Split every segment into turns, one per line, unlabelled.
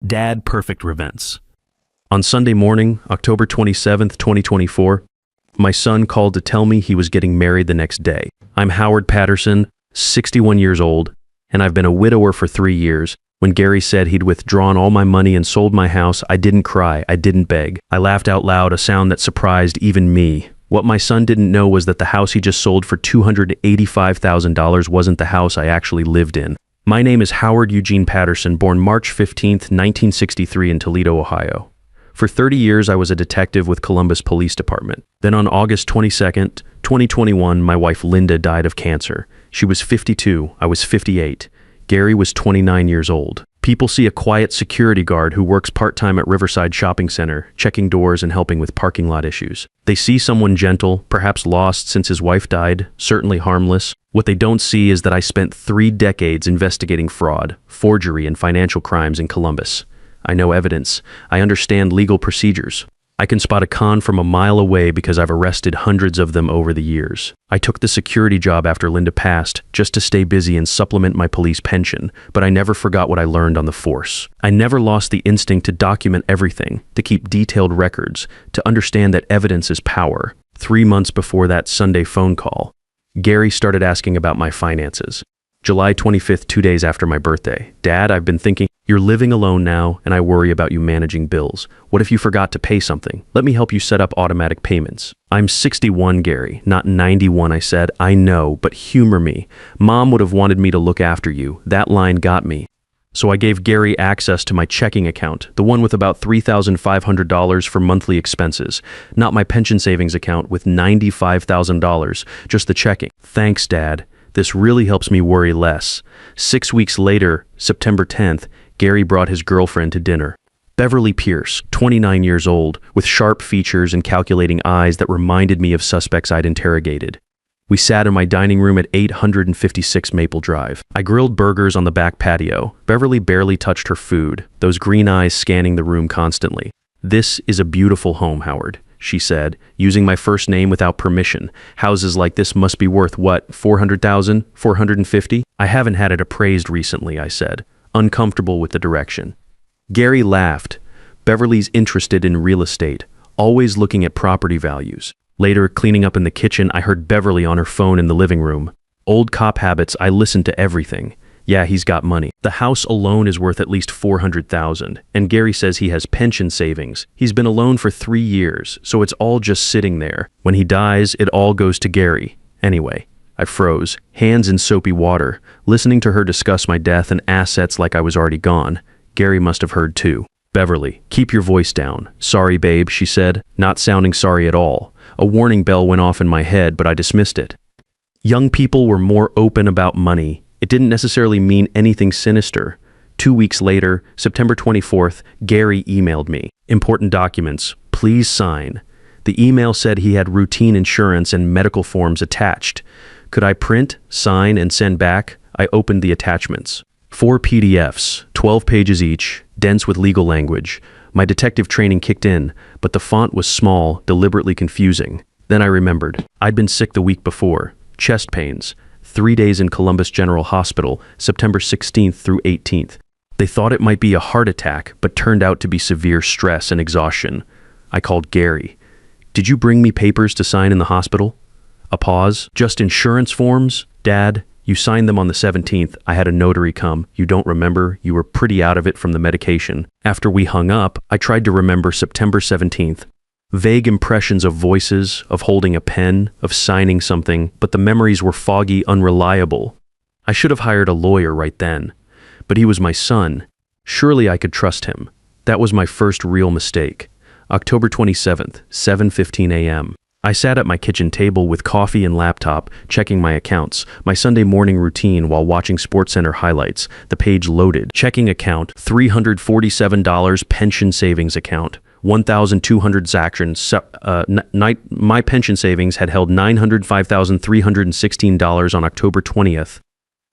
Dad Perfect Events. On Sunday morning, October 27th, 2024, my son called to tell me he was getting married the next day. I'm Howard Patterson, 61 years old, and I've been a widower for 3 years. When Gary said he'd withdrawn all my money and sold my house, I didn't cry, I didn't beg. I laughed out loud, a sound that surprised even me. What my son didn't know was that the house he just sold for $285,000 wasn't the house I actually lived in. My name is Howard Eugene Patterson, born March 15th, 1963 in Toledo, Ohio. For 30 years, I was a detective with Columbus Police Department. Then on August 22nd, 2021, my wife Linda died of cancer. She was 52, I was 58. Gary was 29 years old. People see a quiet security guard who works part-time at Riverside Shopping Center, checking doors and helping with parking lot issues. They see someone gentle, perhaps lost since his wife died, certainly harmless. What they don't see is that I spent 3 decades investigating fraud, forgery, and financial crimes in Columbus. I know evidence. I understand legal procedures. I can spot a con from a mile away because I've arrested hundreds of them over the years. I took the security job after Linda passed just to stay busy and supplement my police pension, but I never forgot what I learned on the force. I never lost the instinct to document everything, to keep detailed records, to understand that evidence is power. 3 months before that Sunday phone call, Gary started asking about my finances. July 25th, 2 days after my birthday. Dad, I've been thinking, you're living alone now, and I worry about you managing bills. What if you forgot to pay something? Let me help you set up automatic payments. I'm 61, Gary, not 91, I said. I know, but humor me. Mom would have wanted me to look after you. That line got me. So I gave Gary access to my checking account, the one with about $3,500 for monthly expenses, not my pension savings account with $95,000, just the checking. Thanks, Dad. This really helps me worry less. 6 weeks later, September 10th, Gary brought his girlfriend to dinner. Beverly Pierce, 29 years old, with sharp features and calculating eyes that reminded me of suspects I'd interrogated. We sat in my dining room at 856 Maple Drive. I grilled burgers on the back patio. Beverly barely touched her food, those green eyes scanning the room constantly. This is a beautiful home, Howard, she said, using my first name without permission. Houses like this must be worth what, 400,000, 450? I haven't had it appraised recently, I said, uncomfortable with the direction. Gary laughed. Beverly's interested in real estate, always looking at property values. Later, cleaning up in the kitchen, I heard Beverly on her phone in the living room. Old cop habits, I listened to everything. Yeah, he's got money. The house alone is worth at least $400,000, and Gary says he has pension savings. He's been alone for 3 years, so it's all just sitting there. When he dies, it all goes to Gary. Anyway, I froze, hands in soapy water, listening to her discuss my death and assets like I was already gone. Gary must have heard too. Beverly, keep your voice down. Sorry, babe, she said, not sounding sorry at all. A warning bell went off in my head, but I dismissed it. Young people were more open about money. It didn't necessarily mean anything sinister. 2 weeks later, September 24th, Gary emailed me. Important documents, please sign. The email said he had routine insurance and medical forms attached. Could I print, sign, and send back? I opened the attachments. 4 PDFs, 12 pages each, dense with legal language. My detective training kicked in, but the font was small, deliberately confusing. Then I remembered. I'd been sick the week before. Chest pains. 3 days in Columbus General Hospital, September 16th through 18th. They thought it might be a heart attack, but turned out to be severe stress and exhaustion. I called Gary. Did you bring me papers to sign in the hospital? A pause. Just insurance forms? Dad, you signed them on the 17th. I had a notary come. You don't remember? You were pretty out of it from the medication. After we hung up, I tried to remember September 17th. Vague impressions of voices, of holding a pen, of signing something, but the memories were foggy, unreliable. I should have hired a lawyer right then. But he was my son. Surely I could trust him. That was my first real mistake. October 27th, 7:15 a.m. I sat at my kitchen table with coffee and laptop, checking my accounts, my Sunday morning routine while watching SportsCenter highlights. The page loaded. Checking account, $347, pension savings account. 1,200 transactions. My pension savings had held $905,316 on October 20th.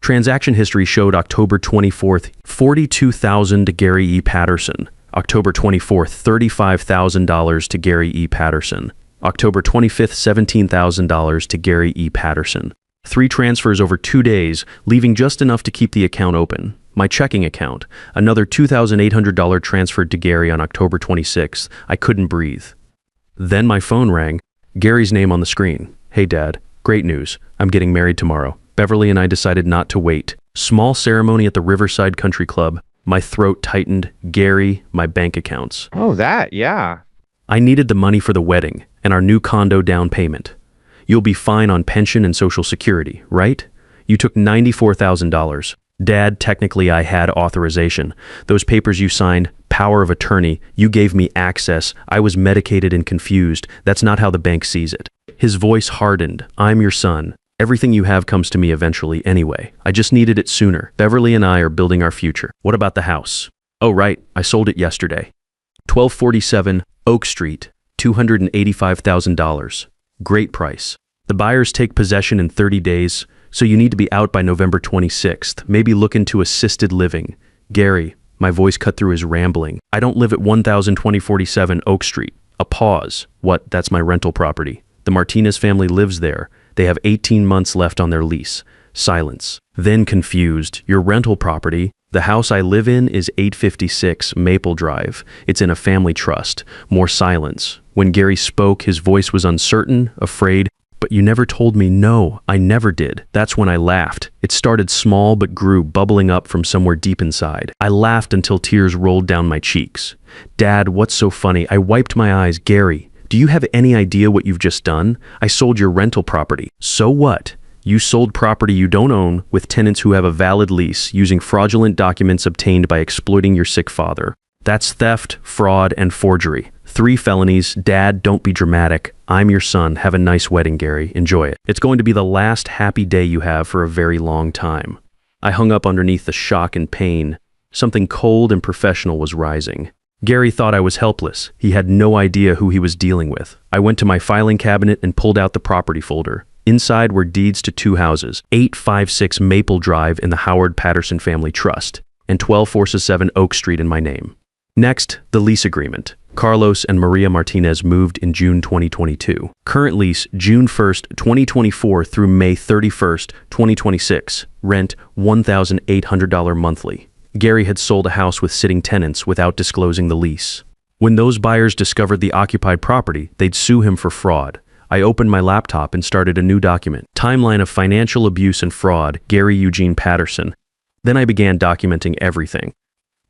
Transaction history showed October 24th, $42,000 to Gary E. Patterson. October 24th, $35,000 to Gary E. Patterson. October 25th, $17,000 to Gary E. Patterson. 3 transfers over 2 days, leaving just enough to keep the account open. My checking account. Another $2,800 transferred to Gary on October 26th. I couldn't breathe. Then my phone rang. Gary's name on the screen. Hey, Dad. Great news. I'm getting married tomorrow. Beverly and I decided not to wait. Small ceremony at the Riverside Country Club. My throat tightened. Gary, my bank accounts.
Oh, that, yeah.
I needed the money for the wedding and our new condo down payment. You'll be fine on pension and Social Security, right? You took $94,000. Dad, technically I had authorization. Those papers you signed, power of attorney, you gave me access. I was medicated and confused. That's not how the bank sees it. His voice hardened. I'm your son. Everything you have comes to me eventually anyway. I just needed it sooner. Beverly and I are building our future. What about the house? Oh, right. I sold it yesterday. 1247 Oak Street, $285,000. Great price. The buyers take possession in 30 days, so you need to be out by November 26th. Maybe look into assisted living. Gary, my voice cut through his rambling. I don't live at 102047 Oak Street. A pause. What? That's my rental property. The Martinez family lives there. They have 18 months left on their lease. Silence. Then confused. Your rental property? The house I live in is 856 Maple Drive. It's in a family trust. More silence. When Gary spoke, his voice was uncertain, afraid. But you never told me. No, I never did. That's when I laughed. It started small but grew, bubbling up from somewhere deep inside. I laughed until tears rolled down my cheeks. Dad, what's so funny? I wiped my eyes. Gary, do you have any idea what you've just done? I sold your rental property. So what? You sold property you don't own with tenants who have a valid lease using fraudulent documents obtained by exploiting your sick father. That's theft, fraud, and forgery. 3 felonies. Dad, don't be dramatic. I'm your son. Have a nice wedding, Gary. Enjoy it. It's going to be the last happy day you have for a very long time. I hung up underneath the shock and pain. Something cold and professional was rising. Gary thought I was helpless. He had no idea who he was dealing with. I went to my filing cabinet and pulled out the property folder. Inside were deeds to 2 houses, 856 Maple Drive in the Howard Patterson Family Trust, and 1247 Oak Street in my name. Next, the lease agreement. Carlos and Maria Martinez moved in June 2022. Current lease, June 1st, 2024 through May 31st, 2026. Rent, $1,800 monthly. Gary had sold a house with sitting tenants without disclosing the lease. When those buyers discovered the occupied property, they'd sue him for fraud. I opened my laptop and started a new document. Timeline of financial abuse and fraud, Gary Eugene Patterson. Then I began documenting everything.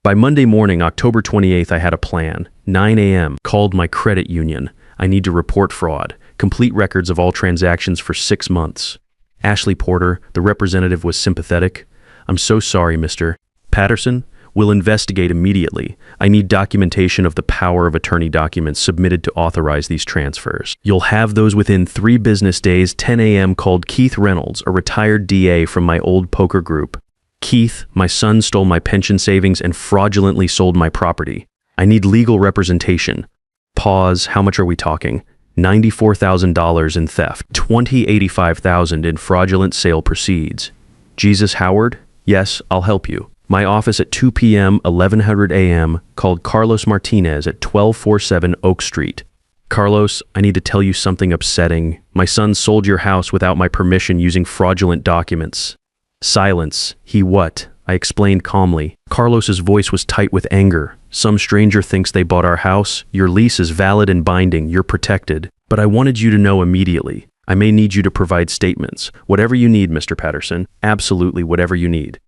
By Monday morning, October 28th, I had a plan. 9 a.m. Called my credit union. I need to report fraud. Complete records of all transactions for 6 months. Ashley Porter, the representative, was sympathetic. I'm so sorry, Mr. Patterson. We'll investigate immediately. I need documentation of the power of attorney documents submitted to authorize these transfers. You'll have those within 3 business days. 10 a.m. Called Keith Reynolds, a retired DA from my old poker group. Keith, my son stole my pension savings and fraudulently sold my property. I need legal representation. Pause. How much are we talking? $94,000 in theft, $285,000 in fraudulent sale proceeds. Jesus Howard? Yes, I'll help you. My office at 2 p.m., 1100 a.m., called Carlos Martinez at 1247 Oak Street. Carlos, I need to tell you something upsetting. My son sold your house without my permission using fraudulent documents. Silence. He what? I explained calmly. Carlos's voice was tight with anger. Some stranger thinks they bought our house. Your lease is valid and binding. You're protected. But I wanted you to know immediately. I may need you to provide statements. Whatever you need, Mr. Patterson. Absolutely whatever you need.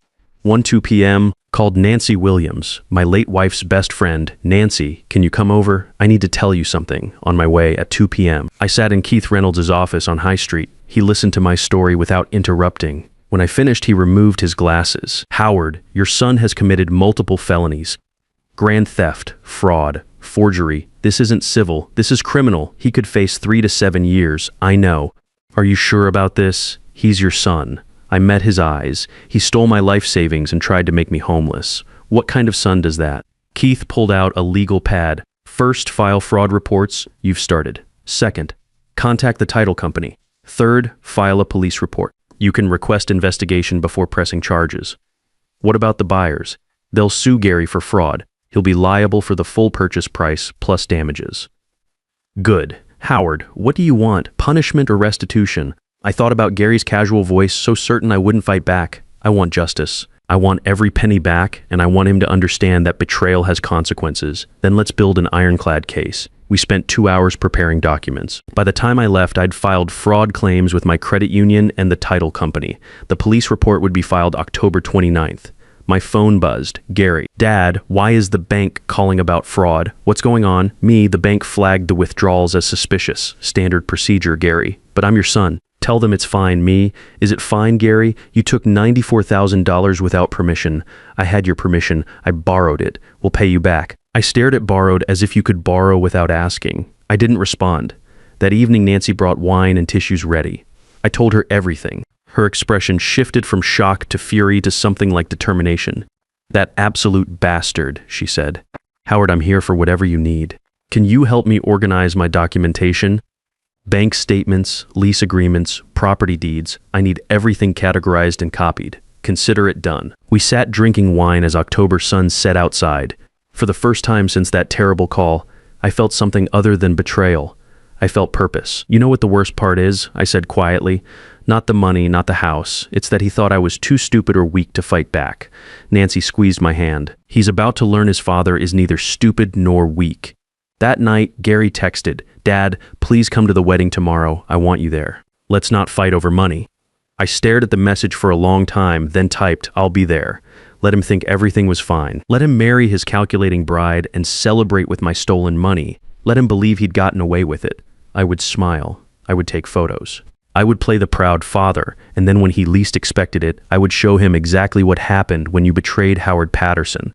1:02 p.m. Called Nancy Williams, my late wife's best friend. Nancy, can you come over? I need to tell you something. On my way at 2 p.m. I sat in Keith Reynolds' office on High Street. He listened to my story without interrupting. When I finished, he removed his glasses. Howard, your son has committed multiple felonies. Grand theft, fraud, forgery. This isn't civil. This is criminal. He could face 3 to 7 years. I know. Are you sure about this? He's your son. I met his eyes. He stole my life savings and tried to make me homeless. What kind of son does that? Keith pulled out a legal pad. First, file fraud reports. You've started. Second, contact the title company. Third, file a police report. You can request investigation before pressing charges. What about the buyers? They'll sue Gary for fraud. He'll be liable for the full purchase price plus damages. Good. Howard, what do you want? Punishment or restitution? I thought about Gary's casual voice, so certain I wouldn't fight back. I want justice. I want every penny back, and I want him to understand that betrayal has consequences. Then let's build an ironclad case. We spent 2 hours preparing documents. By the time I left, I'd filed fraud claims with my credit union and the title company. The police report would be filed October 29th. My phone buzzed. Gary. Dad, why is the bank calling about fraud? What's going on? Me, the bank flagged the withdrawals as suspicious. Standard procedure, Gary. But I'm your son. Tell them it's fine. Me, is it fine, Gary? You took $94,000 without permission. I had your permission. I borrowed it. We'll pay you back. I stared at borrowed as if you could borrow without asking. I didn't respond. That evening, Nancy brought wine and tissues ready. I told her everything. Her expression shifted from shock to fury to something like determination. That absolute bastard, she said. Howard, I'm here for whatever you need. Can you help me organize my documentation? Bank statements, lease agreements, property deeds. I need everything categorized and copied. Consider it done. We sat drinking wine as October sun set outside. For the first time since that terrible call, I felt something other than betrayal. I felt purpose. You know what the worst part is? I said quietly. Not the money, not the house. It's that he thought I was too stupid or weak to fight back. Nancy squeezed my hand. He's about to learn his father is neither stupid nor weak. That night, Gary texted, Dad, please come to the wedding tomorrow. I want you there. Let's not fight over money. I stared at the message for a long time, then typed, I'll be there. Let him think everything was fine. Let him marry his calculating bride and celebrate with my stolen money. Let him believe he'd gotten away with it. I would smile. I would take photos. I would play the proud father, and then when he least expected it, I would show him exactly what happened when you betrayed Howard Patterson.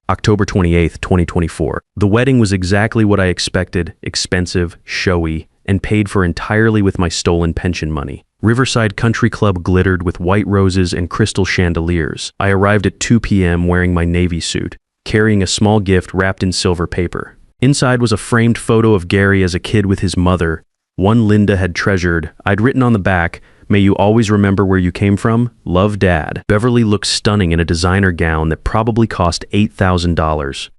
October 28th, 2024. The wedding was exactly what I expected, expensive, showy, and paid for entirely with my stolen pension money. Riverside Country Club glittered with white roses and crystal chandeliers. I arrived at 2 p.m. wearing my navy suit, carrying a small gift wrapped in silver paper. Inside was a framed photo of Gary as a kid with his mother, one Linda had treasured. I'd written on the back, may you always remember where you came from? Love, Dad. Beverly looked stunning in a designer gown that probably cost $8,000.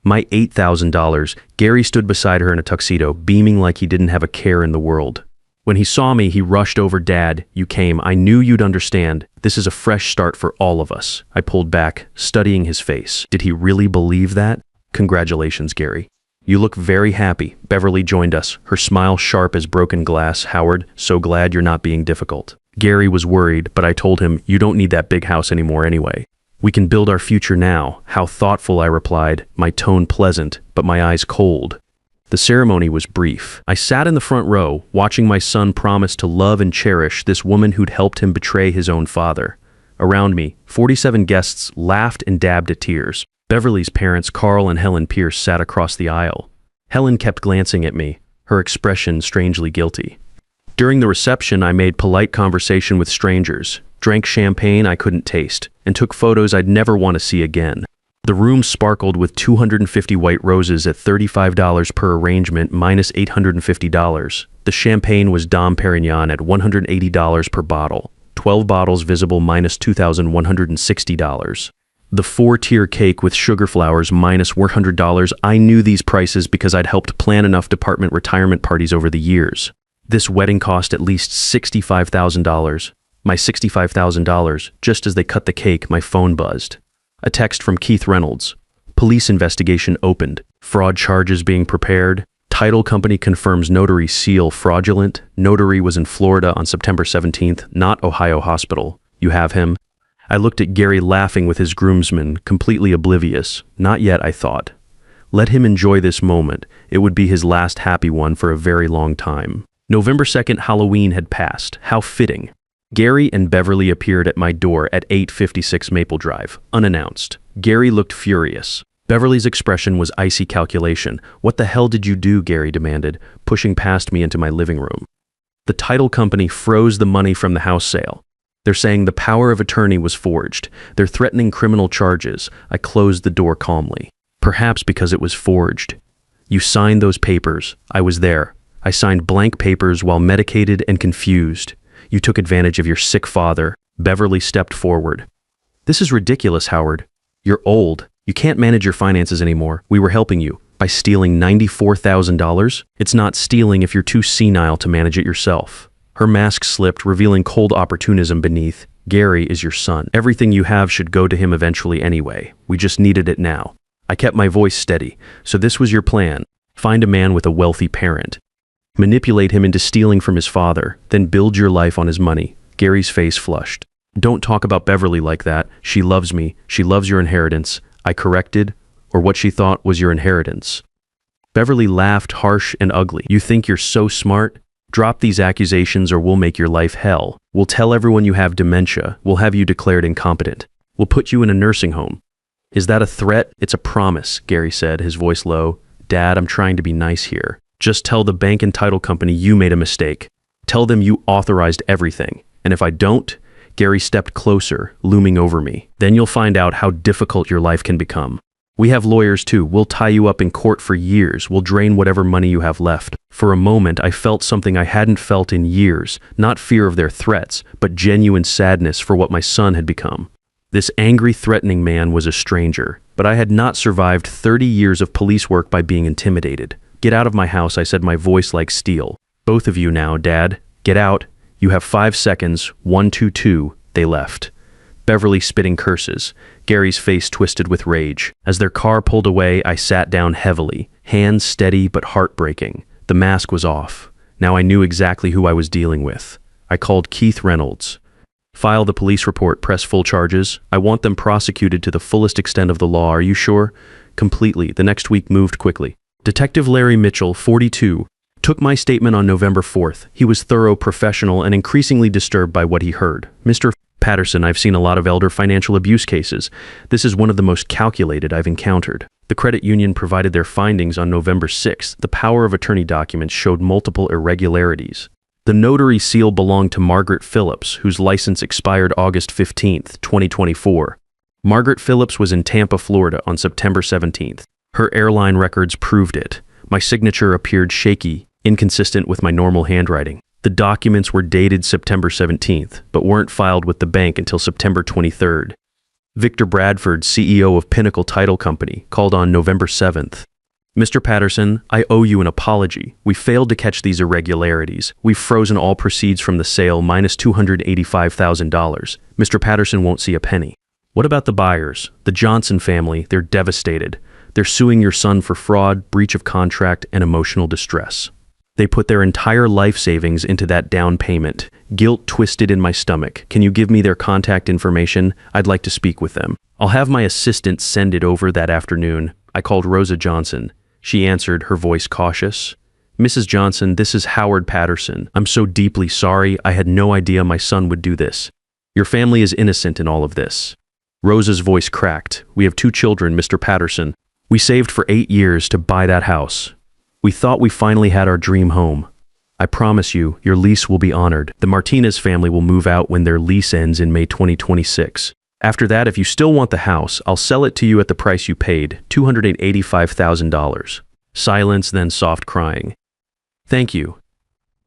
My $8,000. Gary stood beside her in a tuxedo, beaming like he didn't have a care in the world. When he saw me, he rushed over. Dad, you came. I knew you'd understand. This is a fresh start for all of us. I pulled back, studying his face. Did he really believe that? Congratulations, Gary. You look very happy. Beverly joined us, her smile sharp as broken glass. Howard, so glad you're not being difficult. Gary was worried, but I told him, you don't need that big house anymore anyway. We can build our future now. How thoughtful, I replied, my tone pleasant, but my eyes cold. The ceremony was brief. I sat in the front row, watching my son promise to love and cherish this woman who'd helped him betray his own father. Around me, 47 guests laughed and dabbed at tears. Beverly's parents, Carl and Helen Pierce, sat across the aisle. Helen kept glancing at me, her expression strangely guilty. During the reception, I made polite conversation with strangers, drank champagne I couldn't taste, and took photos I'd never want to see again. The room sparkled with 250 white roses at $35 per arrangement minus $850. The champagne was Dom Perignon at $180 per bottle, 12 bottles visible minus $2,160. The 4-tier cake with sugar flowers minus $100. I knew these prices because I'd helped plan enough department retirement parties over the years. This wedding cost at least $65,000. My $65,000. Just as they cut the cake, my phone buzzed. A text from Keith Reynolds. Police investigation opened. Fraud charges being prepared. Title company confirms notary seal fraudulent. Notary was in Florida on September 17th, not Ohio Hospital. You have him? I looked at Gary laughing with his groomsmen, completely oblivious. Not yet, I thought. Let him enjoy this moment. It would be his last happy one for a very long time. November 2nd, Halloween had passed. How fitting. Gary and Beverly appeared at my door at 856 Maple Drive, unannounced. Gary looked furious. Beverly's expression was icy calculation. What the hell did you do? Gary demanded, pushing past me into my living room. The title company froze the money from the house sale. They're saying the power of attorney was forged. They're threatening criminal charges. I closed the door calmly. Perhaps because it was forged. You signed those papers. I was there. I signed blank papers while medicated and confused. You took advantage of your sick father. Beverly stepped forward. This is ridiculous, Howard. You're old. You can't manage your finances anymore. We were helping you. By stealing $94,000? It's not stealing if you're too senile to manage it yourself. Her mask slipped, revealing cold opportunism beneath. Gary is your son. Everything you have should go to him eventually anyway. We just needed it now. I kept my voice steady. So this was your plan. Find a man with a wealthy parent. Manipulate him into stealing from his father, then build your life on his money. Gary's face flushed. Don't talk about Beverly like that. She loves me. She loves your inheritance. I corrected, or what she thought was your inheritance. Beverly laughed, harsh and ugly. You think you're so smart? Drop these accusations or we'll make your life hell. We'll tell everyone you have dementia. We'll have you declared incompetent. We'll put you in a nursing home. Is that a threat? It's a promise, Gary said, his voice low. Dad, I'm trying to be nice here. Just tell the bank and title company you made a mistake. Tell them you authorized everything. And if I don't, Gary stepped closer, looming over me. Then you'll find out how difficult your life can become. We have lawyers too. We'll tie you up in court for years. We'll drain whatever money you have left. For a moment, I felt something I hadn't felt in years. Not fear of their threats, but genuine sadness for what my son had become. This angry, threatening man was a stranger, but I had not survived 30 years of police work by being intimidated. Get out of my house, I said, my voice like steel. Both of you now, Dad. Get out. You have 5 seconds. 1, 2, 2. They left. Beverly spitting curses. Gary's face twisted with rage. As their car pulled away, I sat down heavily, hands steady but heartbreaking. The mask was off. Now I knew exactly who I was dealing with. I called Keith Reynolds. File the police report, press full charges. I want them prosecuted to the fullest extent of the law. Are you sure? Completely. The next week moved quickly. Detective Larry Mitchell, 42, took my statement on November 4th. He was thorough, professional, and increasingly disturbed by what he heard. Mr. Patterson, I've seen a lot of elder financial abuse cases. This is one of the most calculated I've encountered. The credit union provided their findings on November 6th. The power of attorney documents showed multiple irregularities. The notary seal belonged to Margaret Phillips, whose license expired August 15th, 2024. Margaret Phillips was in Tampa, Florida on September 17th. Her airline records proved it. My signature appeared shaky, inconsistent with my normal handwriting. The documents were dated September 17th, but weren't filed with the bank until September 23rd. Victor Bradford, CEO of Pinnacle Title Company, called on November 7th. Mr. Patterson, I owe you an apology. We failed to catch these irregularities. We've frozen all proceeds from the sale minus $285,000. Mr. Patterson won't see a penny. What about the buyers? The Johnson family, they're devastated. They're suing your son for fraud, breach of contract, and emotional distress. They put their entire life savings into that down payment. Guilt twisted in my stomach. Can you give me their contact information? I'd like to speak with them. I'll have my assistant send it over that afternoon. I called Rosa Johnson. She answered, her voice cautious. Mrs. Johnson, this is Howard Patterson. I'm so deeply sorry. I had no idea my son would do this. Your family is innocent in all of this. Rosa's voice cracked. We have 2 children, Mr. Patterson. We saved for 8 years to buy that house. We thought we finally had our dream home. I promise you, your lease will be honored. The Martinez family will move out when their lease ends in May 2026. After that, if you still want the house, I'll sell it to you at the price you paid, $285,000. Silence, then soft crying. Thank you.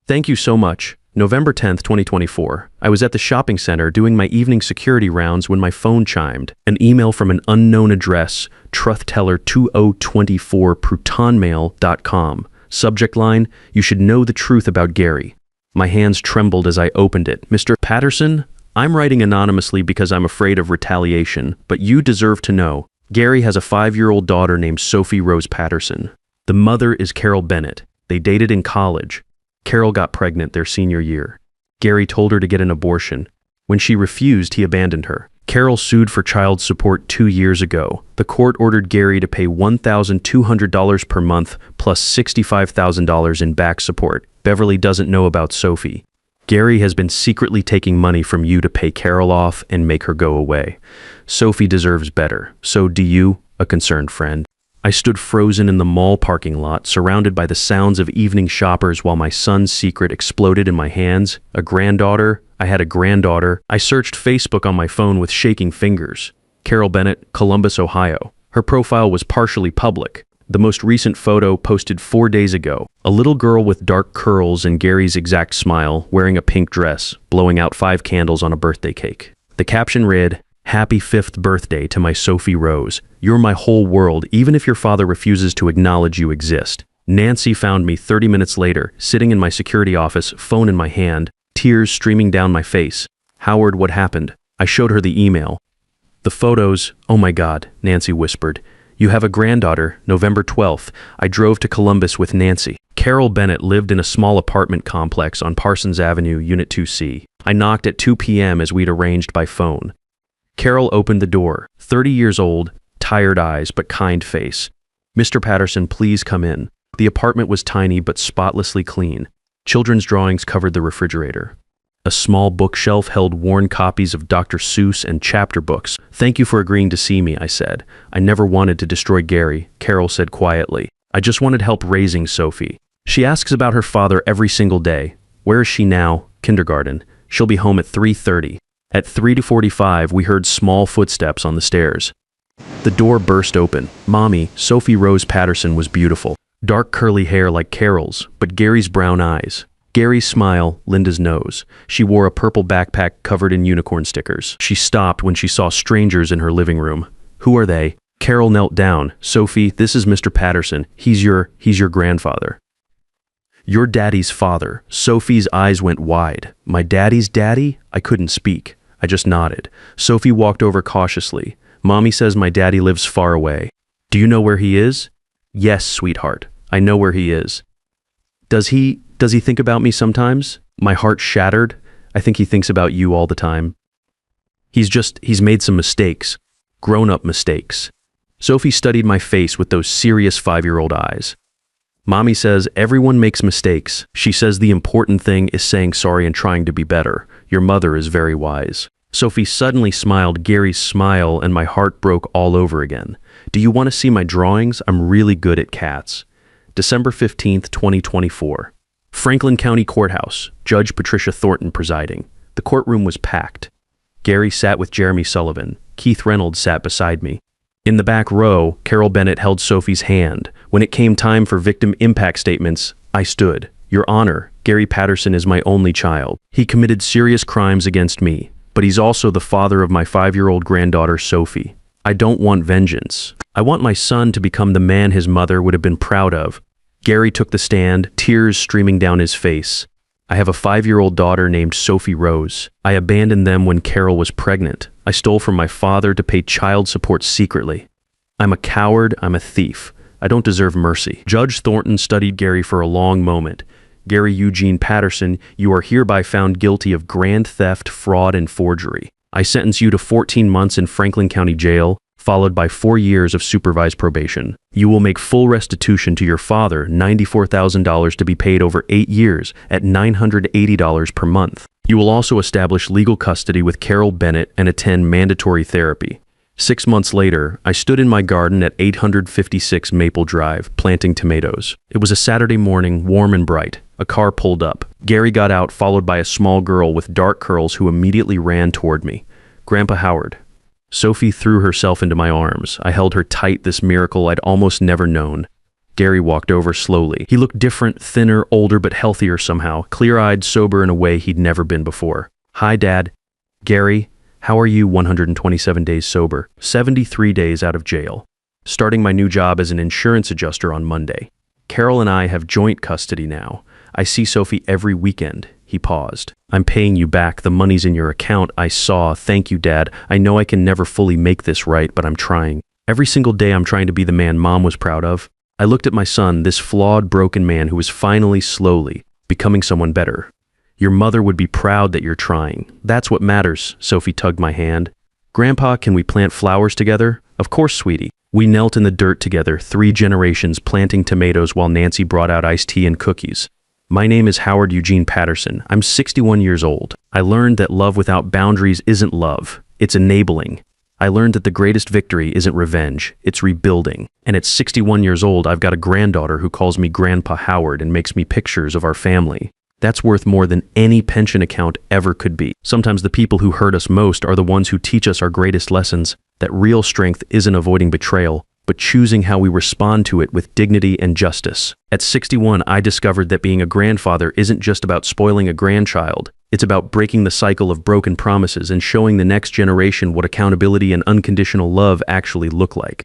Thank you so much. November 10th, 2024. I was at the shopping center doing my evening security rounds when my phone chimed. An email from an unknown address, truthteller2024 protonmail.com. Subject line, you should know the truth about Gary. My hands trembled as I opened it. Mr. Patterson, I'm writing anonymously because I'm afraid of retaliation, but you deserve to know. Gary has a 5-year-old daughter named Sophie Rose Patterson. The mother is Carol Bennett. They dated in college. Carol got pregnant their senior year. Gary told her to get an abortion. When she refused, he abandoned her. Carol sued for child support 2 years ago. The court ordered Gary to pay $1,200 per month plus $65,000 in back support. Beverly doesn't know about Sophie. Gary has been secretly taking money from you to pay Carol off and make her go away. Sophie deserves better. So do you, a concerned friend. I stood frozen in the mall parking lot, surrounded by the sounds of evening shoppers while my son's secret exploded in my hands. A granddaughter. I had a granddaughter. I searched Facebook on my phone with shaking fingers. Carol Bennett, Columbus, Ohio. Her profile was partially public. The most recent photo posted 4 days ago. A little girl with dark curls and Gary's exact smile, wearing a pink dress, blowing out 5 candles on a birthday cake. The caption read, "Happy 5th birthday to my Sophie Rose. You're my whole world, even if your father refuses to acknowledge you exist." Nancy found me 30 minutes later, sitting in my security office, phone in my hand, tears streaming down my face. Howard, what happened? I showed her the email. The photos, oh my God, Nancy whispered. You have a granddaughter, November 12th. I drove to Columbus with Nancy. Carol Bennett lived in a small apartment complex on Parsons Avenue, Unit 2C. I knocked at 2 p.m. as we'd arranged by phone. Carol opened the door, 30 years old, tired eyes but kind face. Mr. Patterson, please come in. The apartment was tiny but spotlessly clean. Children's drawings covered the refrigerator. A small bookshelf held worn copies of Dr. Seuss and chapter books. Thank you for agreeing to see me, I said. I never wanted to destroy Gary, Carol said quietly. I just wanted help raising Sophie. She asks about her father every single day. Where is she now? Kindergarten. She'll be home at 3:30. At 3:45, we heard small footsteps on the stairs. The door burst open. Mommy, Sophie Rose Patterson, was beautiful. Dark curly hair like Carol's, but Gary's brown eyes. Gary's smile, Linda's nose. She wore a purple backpack covered in unicorn stickers. She stopped when she saw strangers in her living room. Who are they? Carol knelt down. Sophie, this is Mr. Patterson. He's your grandfather. Your daddy's father. Sophie's eyes went wide. My daddy's daddy? I couldn't speak. I just nodded. Sophie walked over cautiously. Mommy says my daddy lives far away. Do you know where he is? Yes, sweetheart. I know where he is. Does he think about me sometimes? My heart shattered. I think he thinks about you all the time. He's made some mistakes. Grown-up mistakes. Sophie studied my face with those serious 5-year-old eyes. Mommy says everyone makes mistakes. She says the important thing is saying sorry and trying to be better. Your mother is very wise. Sophie suddenly smiled Gary's smile and my heart broke all over again. Do you want to see my drawings? I'm really good at cats. December 15th, 2024. Franklin County Courthouse, Judge Patricia Thornton presiding. The courtroom was packed. Gary sat with Jeremy Sullivan. Keith Reynolds sat beside me. In the back row, Carol Bennett held Sophie's hand. When it came time for victim impact statements, I stood. Your Honor, Gary Patterson is my only child. He committed serious crimes against me, but he's also the father of my 5-year-old granddaughter, Sophie. I don't want vengeance. I want my son to become the man his mother would have been proud of. Gary took the stand, tears streaming down his face. I have a 5-year-old daughter named Sophie Rose. I abandoned them when Carol was pregnant. I stole from my father to pay child support secretly. I'm a coward, I'm a thief. I don't deserve mercy. Judge Thornton studied Gary for a long moment. Gary Eugene Patterson, you are hereby found guilty of grand theft, fraud, and forgery. I sentence you to 14 months in Franklin County Jail, followed by 4 years of supervised probation. You will make full restitution to your father, $94,000 to be paid over 8 years at $980 per month. You will also establish legal custody with Carol Bennett and attend mandatory therapy. 6 months later, I stood in my garden at 856 Maple Drive, planting tomatoes. It was a Saturday morning, warm and bright. A car pulled up. Gary got out, followed by a small girl with dark curls who immediately ran toward me. Grandpa Howard. Sophie threw herself into my arms. I held her tight, this miracle I'd almost never known. Gary walked over slowly. He looked different, thinner, older, but healthier somehow, clear-eyed, sober in a way he'd never been before. Hi, Dad. Gary, how are you 127 days sober? 73 days out of jail. Starting my new job as an insurance adjuster on Monday. Carol and I have joint custody now. I see Sophie every weekend. He paused. I'm paying you back. The money's in your account. I saw. Thank you, Dad. I know I can never fully make this right, but I'm trying. Every single day I'm trying to be the man Mom was proud of. I looked at my son, this flawed, broken man who was finally, slowly, becoming someone better. Your mother would be proud that you're trying. That's what matters. Sophie tugged my hand. Grandpa, can we plant flowers together? Of course, sweetie. We knelt in the dirt together, 3 generations planting tomatoes while Nancy brought out iced tea and cookies. My name is Howard Eugene Patterson. I'm 61 years old. I learned that love without boundaries isn't love. It's enabling. I learned that the greatest victory isn't revenge. It's rebuilding. And at 61 years old, I've got a granddaughter who calls me Grandpa Howard and makes me pictures of our family. That's worth more than any pension account ever could be. Sometimes the people who hurt us most are the ones who teach us our greatest lessons, that real strength isn't avoiding betrayal, but choosing how we respond to it with dignity and justice. At 61, I discovered that being a grandfather isn't just about spoiling a grandchild. It's about breaking the cycle of broken promises and showing the next generation what accountability and unconditional love actually look like.